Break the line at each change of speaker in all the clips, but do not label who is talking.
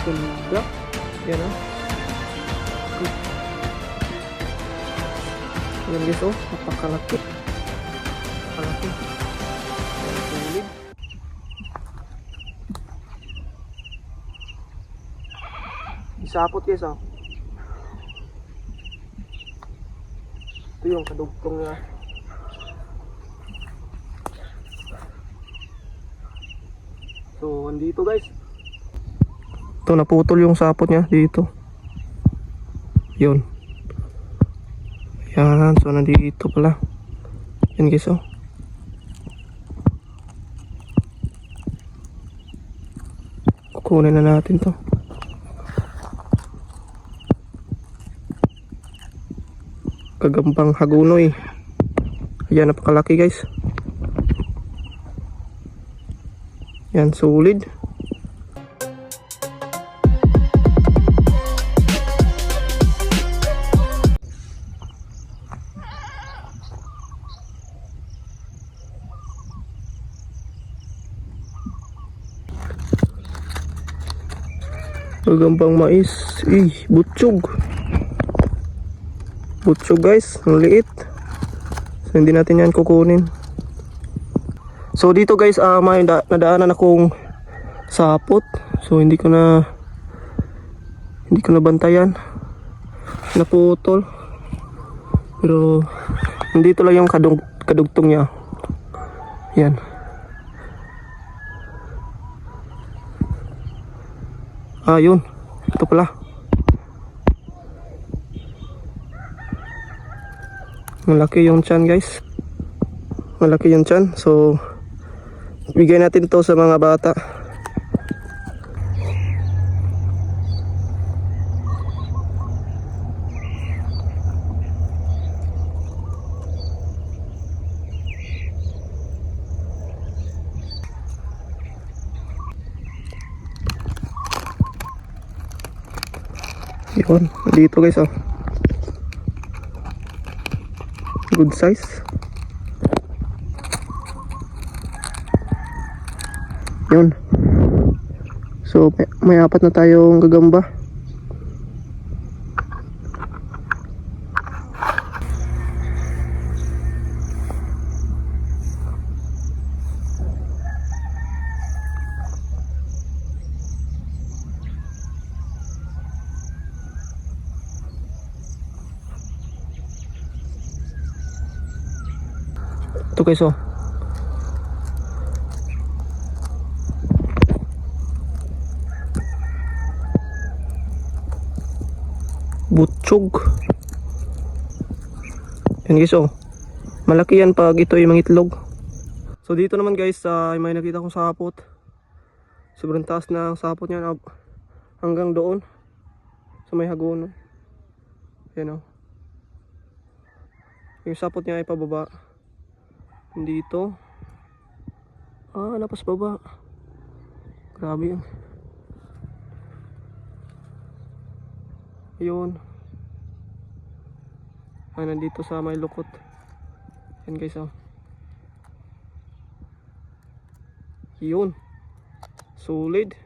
Ganda. Yan o. Yan guys o. Napakalaki. Napakalaki. Yan, sulit. Isapot guys o. Ito yung kadugtong niya. So, andito guys. Ito, naputol yung sapot niya dito. Yun. Yan, so nandito pala. Yan guys, oh. Kukunin na natin to. Kagambang hagunoy. Ayan, napakalaki guys. Yan, solid. Gagambang mais. Butchog. Butchog guys, ang liit. So hindi natin yan kukunin. So dito guys, may nadaanan akong sapot. So hindi ko na bantayan. Naputol. Pero nandito lang yung kadugtong niya. Yan. Yun. Ito pala. Malaki yung tiyan guys. Malaki yung tiyan. So bigay natin to sa mga bata. Yun, dito guys oh. Good size. Yun. So may apat na tayong gagamba. Ito guys oh. Butchog. Yan guys oh. Malaki yan pag ito ay mangitlog. So dito naman guys, may nakita kong sapot. Sobrang taas na ang sapot niya hanggang doon. So may hagon. Yan oh. Yung sapot niya ay pababa. Dito. Napas baba. Grabe yan. Ayun. Nandito sa may lukot. Yan guys oh. Yun. Solid.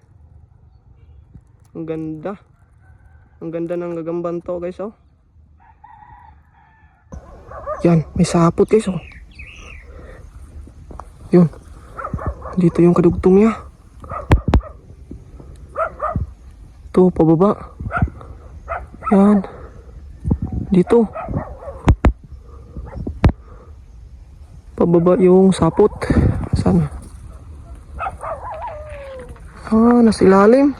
Ang ganda. Ang ganda ng gagamban to guys oh. Yan, may sapot guys oh. Yun. Dito yung kadugtong niya. Ito, pababa. Yan. Dito. Pababa yung sapot. Sana. Nasa ilalim.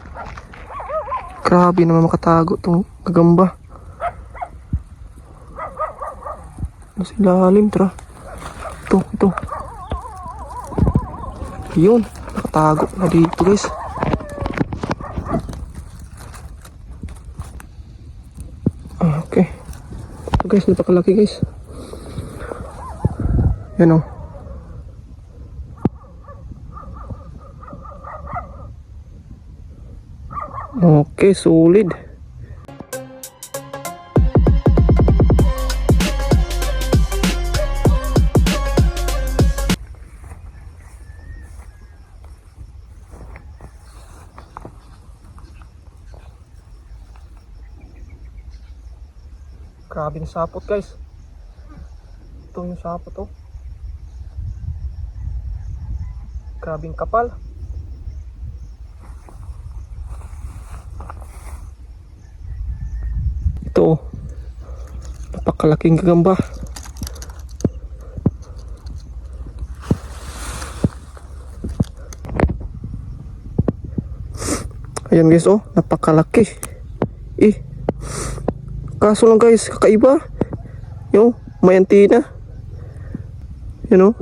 Grabe naman makatago itong gagamba. Nasa ilalim, tara. Ito. Yun, nakatago na dito guys. Okay. Ito guys, napakalaki guys. Yan o. Okay, solid. Grabe yung sapot guys. Ito yung sapot oh. Grabing kapal. Ito oh. Napakalaking gagamba. Ayan guys oh, napakalaki. Kaso lang guys, kakaiba. Yung may antina. Yan oh.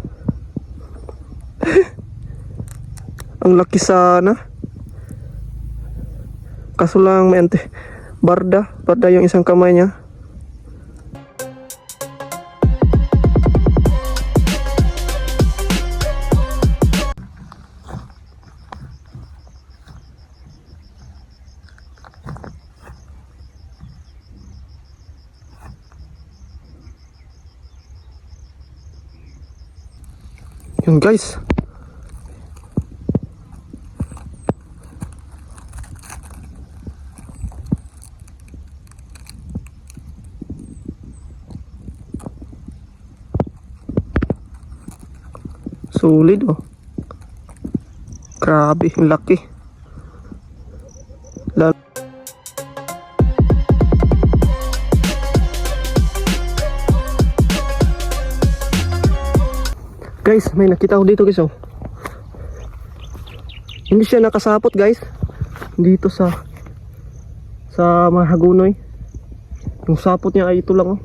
Ang laki sana. Kaso lang may barda yung isang kamay niya. Yun guys. Solid oh. Grabe, ang laki. Guys, may nakita ko dito guys oh. Hindi siya nakasapot guys. Dito sa Mahagunoy. Yung sapot niya ay ito lang oh.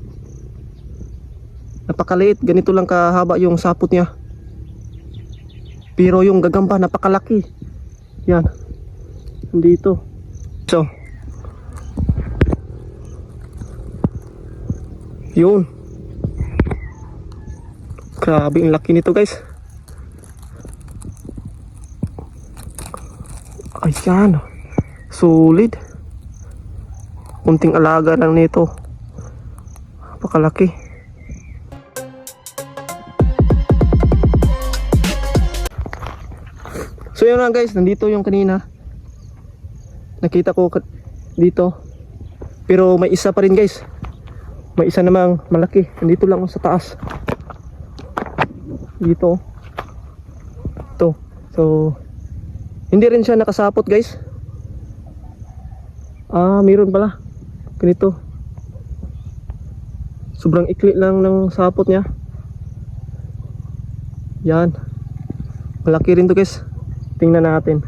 Napakaliit, ganito lang kahaba yung sapot niya. Pero yung gagamba napakalaki. Yan. Dito. So. Yun. Grabe ang laki nito guys. Ayan. Solid. Kunting alaga lang nito. Napakalaki. So yun na guys, nandito yung kanina. Nakita ko dito. Pero may isa pa rin guys. May isa namang malaki. Nandito lang sa taas. Dito. Ito. So hindi rin siya nakasapot guys. Meron pala. Ganito. Sobrang ikli lang ng sapot niya. Yan. Malaki rin to guys. Tingnan natin.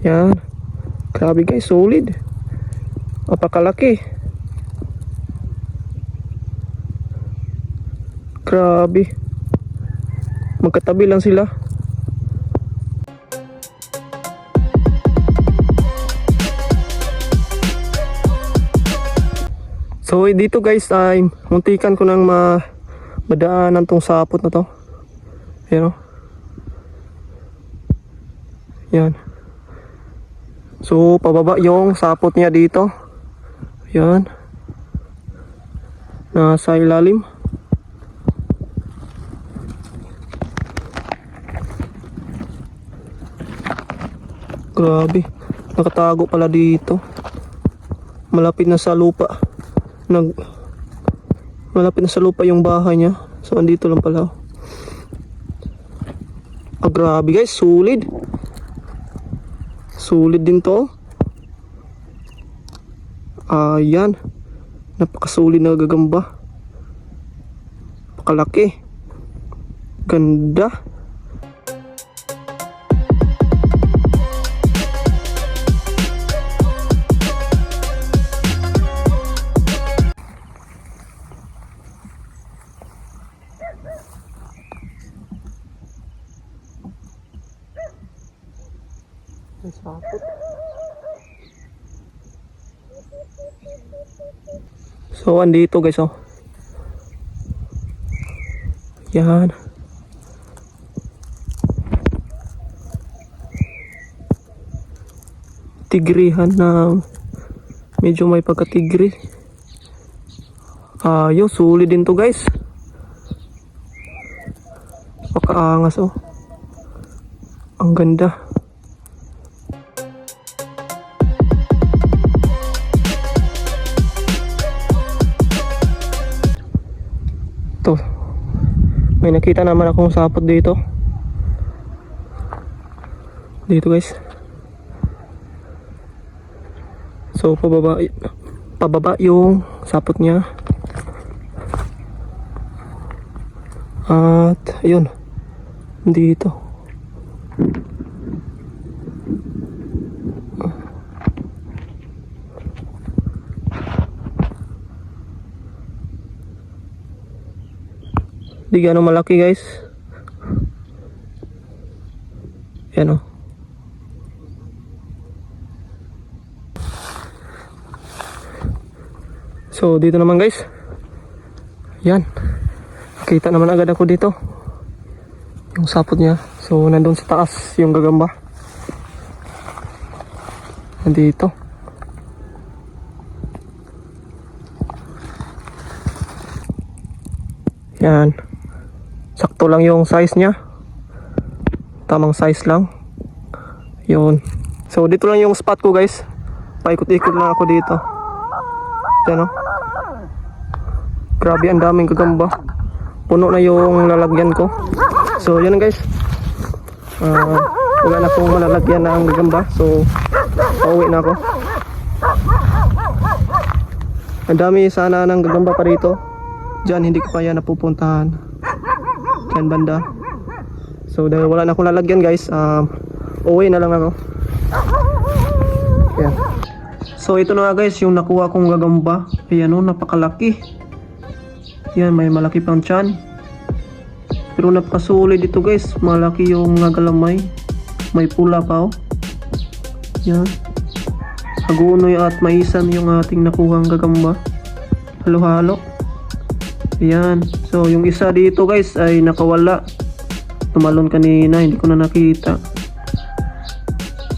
Yan. Grabe guys, solid. Napakalaki. Grabe. Magkatabi lang sila. So dito guys ay muntikan ko nang madaanan tong sapot na to. Ayan o. Yan. So pababa yung sapot niya dito. Yan. Nasa ilalim. Grabe, nakatago pala dito. Malapit na sa lupa. Malapit na sa lupa yung bahay niya. So andito lang pala. Grabe guys, solid. Solid din to. Ayan. Napakasolid na gagamba. Napakalaki. Ganda. So andito guys oh. Yan. Tigrihan na medyo may pagkatigri. Ayos, sulit din to guys. Pakaangas oh. Ang ganda. May nakita naman akong sapot dito. Dito guys. So pababa yung sapot niya. At ayun. Dito. Di gaano malaki guys. Yan o. So dito naman guys. Yan. Kita naman agad ako dito. Yung sapot niya. So nandun sa taas yung gagamba. Nandito. Yan. Sakto lang yung size niya. Tamang size lang. Yun. So dito lang yung spot ko guys. Paikot-ikot lang ako dito. Yan o. Grabe, ang daming gagamba. Puno na yung lalagyan ko. So yun guys. Wala na akong malalagyan ng gagamba. So pauwi na ako. Ang dami sana ng gagamba pa rito. Diyan hindi ko pa yan napupuntahan. Diyan banda. So dahil wala na akong lalagyan guys, uwi na lang ako. Yan. So ito na nga guys yung nakuha kong gagamba. Ayan o, napakalaki. Yan, may malaki pang tiyan. Pero napakasulit dito guys. Malaki yung nagalamay. May pula pa o. Yan. Hagunoy at maisan yung ating nakuhang gagamba. Halo-halo. Ayan. So yung isa dito guys ay nakawala. Tumalon kanina, hindi ko na nakita.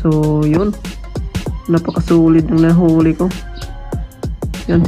So yun. Napakasulit ng nahuli ko. Yan.